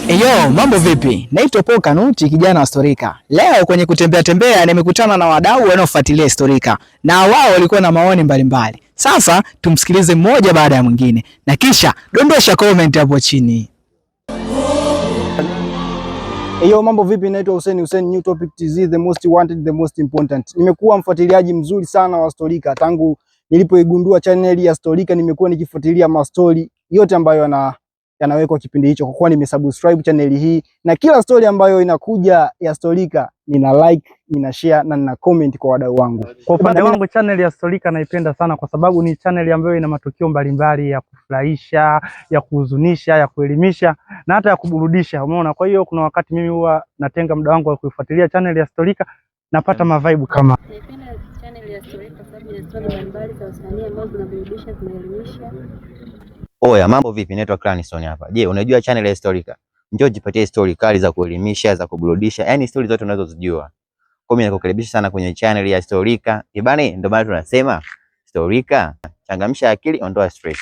Eyo, mambo vipi? Naitwa Paul Kanuti, kijana wa Historika. Leo kwenye kutembea tembea nimekutana na wadau wanaofuatilia Historika na wao walikuwa na maoni mbalimbali. Sasa tumsikilize mmoja baada ya mwingine na kisha dondosha comment hapo chini. Eyo, mambo vipi? Naitwa Hussein New Topic TZ, the most wanted, the most important. Nimekuwa mfuatiliaji mzuri sana wa Historika tangu nilipoigundua channel ya Historika. Nimekuwa nikifuatilia mastori yote ambayo yanawekwa kipindi hicho, kwa kuwa nimesubscribe channel hii, na kila story ambayo inakuja ya Historika nina like, nina share na nina comment kwa wadau wangu. Kwa upande wangu channel ya Historika naipenda sana kwa sababu ni channel ambayo ina matukio mbalimbali ya kufurahisha, ya kuhuzunisha, ya kuelimisha na hata ya kuburudisha. Umeona? Kwa hiyo kuna wakati mimi huwa natenga muda wangu wa kuifuatilia channel ya Historika, napata mavibe kama. Naipenda channel ya Historika kwa sababu ina story mbalimbali za wasanii ambao zinaburudisha, zinaelimisha. Oya, mambo vipi? Naitwa Clanison hapa. Je, unajua channel ya Historika? Njoo jipatie story kali za kuelimisha, za kuburudisha, yani story zote unazozijua. Kwa mimi nakukaribisha sana kwenye channel ya Historika. Ibane, ndio maana tunasema Historika, changamsha akili, ondoa stress.